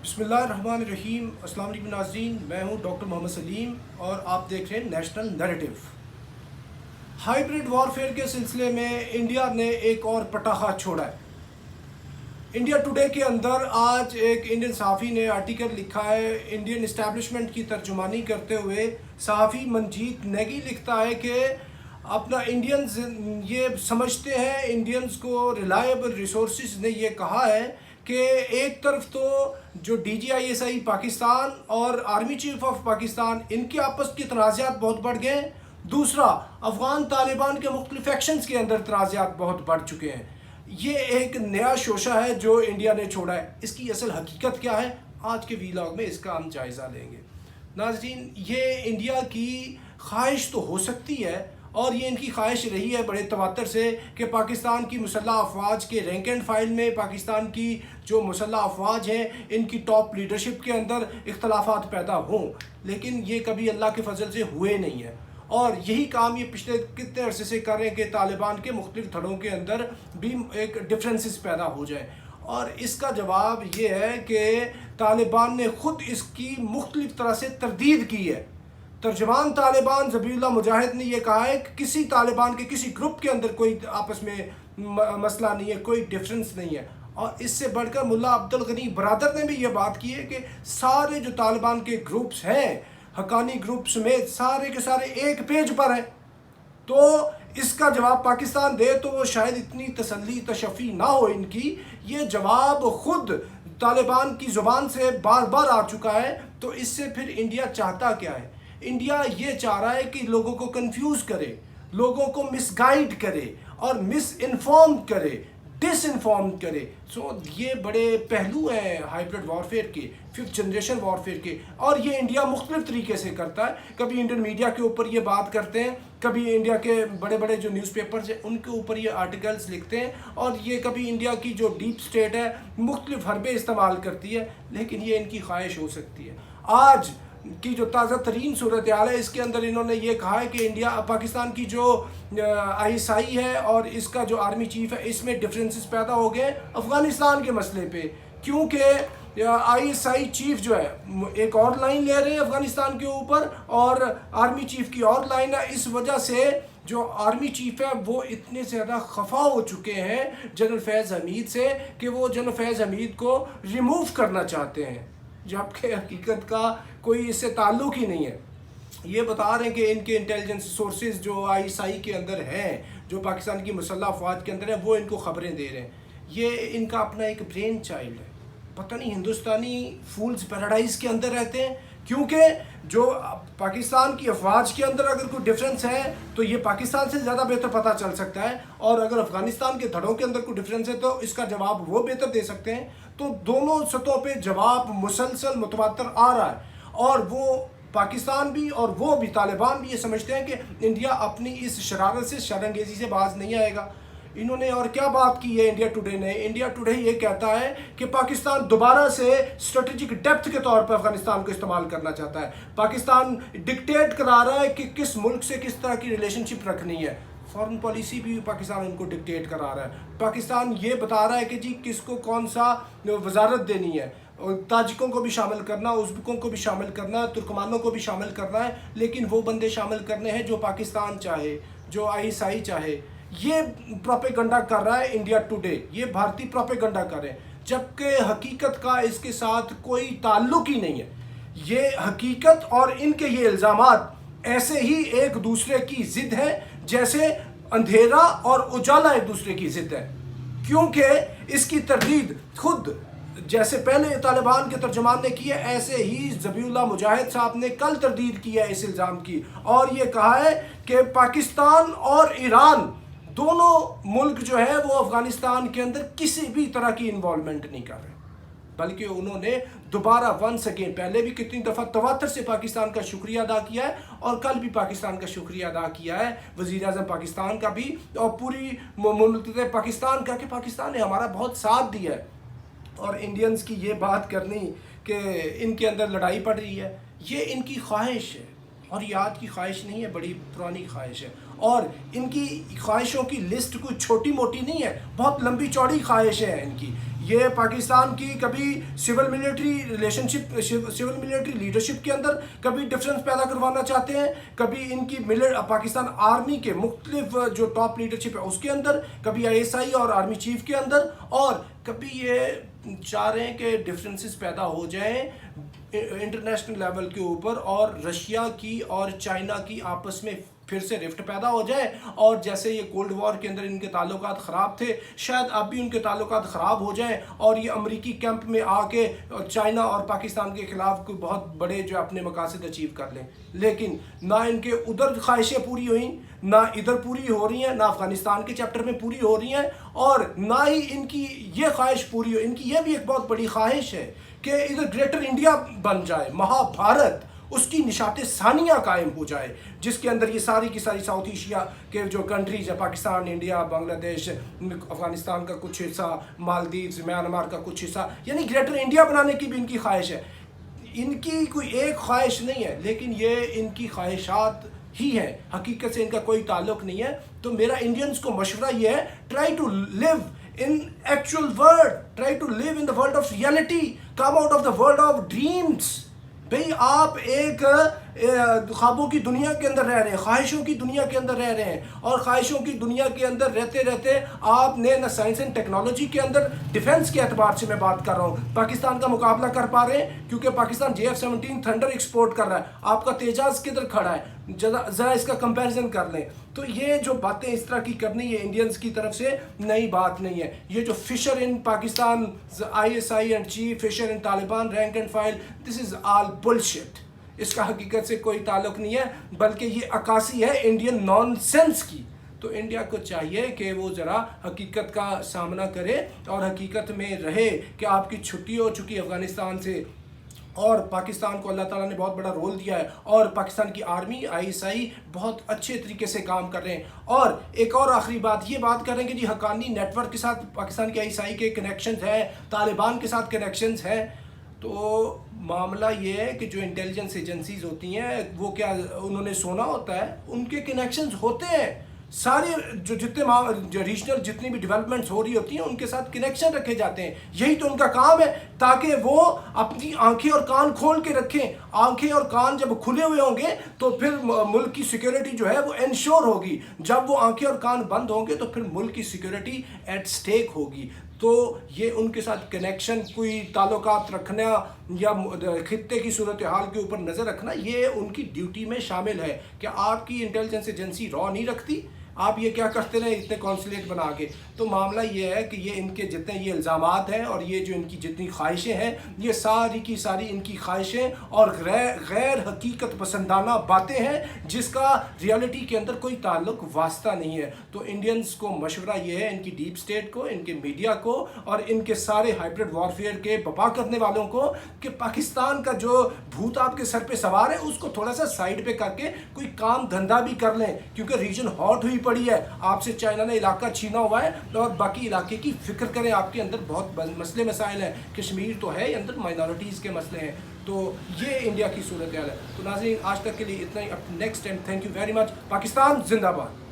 بسم اللہ الرحمن الرحیم۔ السلام علیکم ناظرین، میں ہوں ڈاکٹر محمد سلیم اور آپ دیکھ رہے ہیں نیشنل نیریٹو۔ ہائیبریڈ وارفیئر کے سلسلے میں انڈیا نے ایک اور پٹاخہ چھوڑا ہے۔ انڈیا ٹوڈے کے اندر آج ایک انڈین صحافی نے آرٹیکل لکھا ہے، انڈین اسٹیبلشمنٹ کی ترجمانی کرتے ہوئے صحافی منجیت نیگی لکھتا ہے کہ اپنا انڈینز یہ سمجھتے ہیں، انڈینز کو ریلائبل ریسورسز نے یہ کہا ہے کہ ایک طرف تو جو D G I S I Pakistan اور آرمی چیف آف پاکستان ان کے آپس کے تنازعات بہت بڑھ گئے ہیں، دوسرا افغان طالبان کے مختلف ایکشنز کے اندر تنازعات بہت بڑھ چکے ہیں۔ یہ ایک نیا شوشہ ہے جو انڈیا نے چھوڑا ہے۔ اس کی اصل حقیقت کیا ہے، آج کے ویلاگ میں اس کا ہم جائزہ لیں گے۔ ناظرین، یہ انڈیا کی خواہش تو ہو سکتی ہے اور یہ ان کی خواہش رہی ہے بڑے تواتر سے کہ پاکستان کی مسلح افواج کے رینک اینڈ فائل میں، پاکستان کی جو مسلح افواج ہیں ان کی ٹاپ لیڈرشپ کے اندر اختلافات پیدا ہوں، لیکن یہ کبھی اللہ کے فضل سے ہوئے نہیں ہیں۔ اور یہی کام یہ پچھلے کتنے عرصے سے کر رہے ہیں کہ طالبان کے مختلف دھڑوں کے اندر بھی ایک ڈفرینسز پیدا ہو جائیں، اور اس کا جواب یہ ہے کہ طالبان نے خود اس کی مختلف طرح سے تردید کی ہے۔ ترجمان طالبان ذبیح اللہ مجاہد نے یہ کہا ہے کہ کسی طالبان کے کسی گروپ کے اندر کوئی آپس میں مسئلہ نہیں ہے، کوئی ڈفرینس نہیں ہے، اور اس سے بڑھ کر ملا عبدالغنی برادر نے بھی یہ بات کی ہے کہ سارے جو طالبان کے گروپس ہیں، حقانی گروپ سمیت سارے کے سارے ایک پیج پر ہیں۔ تو اس کا جواب پاکستان دے تو وہ شاید اتنی تسلی تشفی نہ ہو ان کی، یہ جواب خود طالبان کی زبان سے بار بار آ چکا ہے۔ تو اس سے پھر انڈیا چاہتا کیا ہے؟ انڈیا یہ چاہ رہا ہے کہ لوگوں کو کنفیوز کرے، لوگوں کو مس گائیڈ کرے اور مس انفارم کرے، ڈس انفارم کرے۔ یہ بڑے پہلو ہیں ہائیبریڈ وارفیئر کے، ففتھ جنریشن وارفیئر کے، اور یہ انڈیا مختلف طریقے سے کرتا ہے۔ کبھی انڈین میڈیا کے اوپر یہ بات کرتے ہیں، کبھی انڈیا کے بڑے بڑے جو نیوز پیپرز ہیں ان کے اوپر یہ آرٹیکلز لکھتے ہیں، اور یہ کبھی انڈیا کی جو ڈیپ سٹیٹ ہے مختلف حربے استعمال کرتی ہے، لیکن یہ ان کی خواہش ہو سکتی ہے۔ آج کی جو تازہ ترین صورتحال ہے اس کے اندر انہوں نے یہ کہا ہے کہ انڈیا پاکستان کی جو آئی ایس آئی ہے اور اس کا جو آرمی چیف ہے اس میں ڈفرینسز پیدا ہو گئے افغانستان کے مسئلے پہ، کیونکہ آئی ایس آئی چیف جو ہے ایک اور لائن لے رہے ہیں افغانستان کے اوپر اور آرمی چیف کی اور لائن ہے۔ اس وجہ سے جو آرمی چیف ہے وہ اتنے زیادہ خفا ہو چکے ہیں جنرل فیض حمید سے کہ وہ جنرل فیض حمید کو ریموو کرنا چاہتے ہیں، جبکہ حقیقت کا کوئی اس سے تعلق ہی نہیں ہے۔ یہ بتا رہے ہیں کہ ان کے انٹیلیجنس سورسز جو آئی ایس آئی کے اندر ہیں، جو پاکستان کی مسلح افواج کے اندر ہیں، وہ ان کو خبریں دے رہے ہیں۔ یہ ان کا اپنا ایک برین چائلڈ ہے۔ پتہ نہیں ہندوستانی فولز پیراڈائز کے اندر رہتے ہیں، کیونکہ جو پاکستان کی افواج کے اندر اگر کوئی ڈفرینس ہے تو یہ پاکستان سے زیادہ بہتر پتہ چل سکتا ہے، اور اگر افغانستان کے دھڑوں کے اندر کوئی ڈفرینس ہے تو اس کا جواب وہ بہتر دے سکتے ہیں۔ تو دونوں سطحوں پہ جواب مسلسل متواتر آ رہا ہے، اور وہ پاکستان بھی اور وہ بھی طالبان بھی یہ سمجھتے ہیں کہ انڈیا اپنی اس شرارت سے، شرانگیزی سے باز نہیں آئے گا۔ انہوں نے اور کیا بات کی ہے انڈیا ٹوڈے نے؟ انڈیا ٹوڈے یہ کہتا ہے کہ پاکستان دوبارہ سے اسٹریٹجک ڈیپتھ کے طور پر افغانستان کو استعمال کرنا چاہتا ہے۔ پاکستان ڈکٹیٹ کرا رہا ہے کہ کس ملک سے کس طرح کی ریلیشن شپ رکھنی ہے۔ فارن پالیسی بھی پاکستان ان کو ڈکٹیٹ کرا رہا ہے۔ پاکستان یہ بتا رہا ہے کہ جی کس کو کون سا وزارت دینی ہے، تاجکوں کو بھی شامل کرنا، ازبکوں کو بھی شامل کرنا، ترکمانوں کو بھی شامل کرنا ہے، لیکن وہ بندے شامل کرنے ہیں جو پاکستان چاہے، جو آئی ایس آئی چاہے۔ یہ پروپیگنڈا کر رہا ہے انڈیا ٹوڈے، یہ بھارتی پروپیگنڈا کر رہے ہیں، جبکہ حقیقت کا اس کے ساتھ کوئی تعلق ہی نہیں ہے۔ یہ حقیقت اور ان کے یہ الزامات ایسے ہی ایک دوسرے کی ضد ہے جیسے اندھیرا اور اجالا ایک دوسرے کی ضد ہے، کیونکہ اس کی تردید خود جیسے پہلے طالبان کے ترجمان نے کی ہے، ایسے ہی ذبیح اللہ مجاہد صاحب نے کل تردید کی ہے اس الزام کی، اور یہ کہا ہے کہ پاکستان اور ایران دونوں ملک جو ہے وہ افغانستان کے اندر کسی بھی طرح کی انوالومنٹ نہیں کر رہے، بلکہ انہوں نے دوبارہ ونس اگین، پہلے بھی کتنی دفعہ تواتر سے پاکستان کا شکریہ ادا کیا ہے اور کل بھی پاکستان کا شکریہ ادا کیا ہے، وزیر اعظم پاکستان کا بھی اور پوری مملکت پاکستان کا، کہ پاکستان نے ہمارا بہت ساتھ دیا ہے۔ اور انڈینز کی یہ بات کرنی کہ ان کے اندر لڑائی پڑ رہی ہے، یہ ان کی خواہش ہے، اور یہ آج کی خواہش نہیں ہے، بڑی پرانی خواہش ہے، اور ان کی خواہشوں کی لسٹ کوئی چھوٹی موٹی نہیں ہے، بہت لمبی چوڑی خواہش ہے ان کی۔ یہ پاکستان کی کبھی civil military relationship, civil military leadership کے اندر کبھی ڈفرینس پیدا کروانا چاہتے ہیں، کبھی ان کی پاکستان آرمی کے مختلف جو ٹاپ لیڈرشپ ہے اس کے اندر، کبھی آئی ایس آئی اور آرمی چیف کے اندر، اور کبھی یہ چاہ رہے ہیں کہ ڈفرینسز پیدا ہو جائیں انٹرنیشنل لیول کے اوپر، اور رشیا کی اور چائنا کی آپس میں پھر سے رفٹ پیدا ہو جائے، اور جیسے یہ کولڈ وار کے اندر ان کے تعلقات خراب تھے شاید اب بھی ان کے تعلقات خراب ہو جائیں، اور یہ امریکی کیمپ میں آ کے چائنا اور پاکستان کے خلاف کوئی بہت بڑے جو اپنے مقاصد اچیو کر لیں۔ لیکن نہ ان کے ادھر خواہشیں پوری ہوئیں، نہ ادھر پوری ہو رہی ہیں، نہ افغانستان کے چیپٹر میں پوری ہو رہی ہیں، اور نہ ہی ان کی یہ خواہش پوری ہو۔ ان کی یہ بھی ایک بہت بڑی خواہش ہے کہ ادھر گریٹر انڈیا بن جائے، مہا بھارت، اس کی نشات ثانیہ قائم ہو جائے، جس کے اندر یہ ساری کی ساری ساؤتھ ایشیا کے جو کنٹریز ہیں، پاکستان، انڈیا، بنگلہ دیش، افغانستان کا کچھ حصہ، مالدیوز، میانمار کا کچھ حصہ، یعنی گریٹر انڈیا بنانے کی بھی ان کی خواہش ہے۔ ان کی کوئی ایک خواہش نہیں ہے، لیکن یہ ان کی خواہشات ہی ہیں، حقیقت سے ان کا کوئی تعلق نہیں ہے۔ تو میرا انڈینز کو مشورہ یہ ہے، try to live in actual world, try to live in the world of reality, come out of the world of dreams۔ بھئی آپ ایک خوابوں کی دنیا کے اندر رہ رہے ہیں، خواہشوں کی دنیا کے اندر رہ رہے ہیں، اور خواہشوں کی دنیا کے اندر رہتے رہتے آپ نے نہ سائنس اینڈ ٹیکنالوجی کے اندر، ڈیفنس کے اعتبار سے میں بات کر رہا ہوں، پاکستان کا مقابلہ کر پا رہے ہیں، کیونکہ پاکستان JF-17 تھنڈر ایکسپورٹ کر رہا ہے، آپ کا تیجاز کدھر کھڑا ہے، ذرا اس کا کمپیریزن کر لیں۔ تو یہ جو باتیں اس طرح کی کرنی، یہ انڈینز کی طرف سے نئی بات نہیں ہے۔ یہ جو fissure in Pakistan ISI and chief, fissure in Taliban rank and file, this is all bullshit. اس کا حقیقت سے کوئی تعلق نہیں ہے، بلکہ یہ عکاسی ہے انڈین نان سینس کی۔ تو انڈیا کو چاہیے کہ وہ ذرا حقیقت کا سامنا کرے اور حقیقت میں رہے کہ آپ کی چھٹی ہو چکی افغانستان سے، اور پاکستان کو اللہ تعالیٰ نے بہت بڑا رول دیا ہے، اور پاکستان کی آرمی ISI بہت اچھے طریقے سے کام کر رہے ہیں۔ اور ایک اور آخری بات، یہ بات کریں کہ جی حقانی نیٹ ورک کے ساتھ پاکستان کی ISI کے کنیکشنز ہیں، طالبان کے ساتھ کنیکشنز ہیں، تو معاملہ یہ ہے کہ جو انٹیلیجنس ایجنسیز ہوتی ہیں وہ کیا انہوں نے سونا ہوتا ہے؟ ان کے کنیکشنز ہوتے ہیں، سارے جو جتنے ریجنل جتنی بھی ڈیولپمنٹس ہو رہی ہوتی ہیں ان کے ساتھ کنیکشن رکھے جاتے ہیں، یہی تو ان کا کام ہے، تاکہ وہ اپنی آنکھیں اور کان کھول کے رکھیں۔ آنکھیں اور کان جب کھلے ہوئے ہوں گے تو پھر ملک کی سیکیورٹی جو ہے وہ انشور ہوگی، جب وہ آنکھیں اور کان بند ہوں گے تو پھر ملک کی سیکیورٹی ایٹ سٹیک ہوگی۔ تو یہ ان کے ساتھ کنیکشن، کوئی تعلقات رکھنا یا خطے کی صورتحال کے اوپر نظر رکھنا، یہ ان کی ڈیوٹی میں شامل ہے۔ کہ آپ کی انٹیلیجنس ایجنسی را نہیں رکھتی؟ آپ یہ کیا کرتے رہے اتنے کونسلیٹ بنا کے؟ تو معاملہ یہ ہے کہ یہ ان کے جتنے یہ الزامات ہیں اور یہ جو ان کی جتنی خواہشیں ہیں، یہ ساری کی ساری ان کی خواہشیں اور غیر حقیقت پسندانہ باتیں ہیں، جس کا ریالٹی کے اندر کوئی تعلق واسطہ نہیں ہے۔ تو انڈینز کو مشورہ یہ ہے، ان کی ڈیپ سٹیٹ کو، ان کے میڈیا کو، اور ان کے سارے ہائبرڈ وارفیئر کے بپا کرنے والوں کو، کہ پاکستان کا جو بھوت آپ کے سر پہ سوار ہے اس کو تھوڑا سا سائڈ پہ کر کے کوئی کام دھندا بھی کر لیں، کیونکہ ریجن ہاٹ ہوئی پڑی ہے، آپ سے چائنا نے علاقہ چھینا ہوا ہے، اور باقی علاقے کی فکر کریں۔ آپ کے اندر بہت مسئلے مسائل ہیں، کشمیر تو ہے، اندر مائنورٹیز کے مسئلے ہیں، تو یہ انڈیا کی صورتحال ہے۔ تو ناظرین آج تک کے لیے اتنا ہی، اب next time, thank you very much. Pakistan زندہ باد۔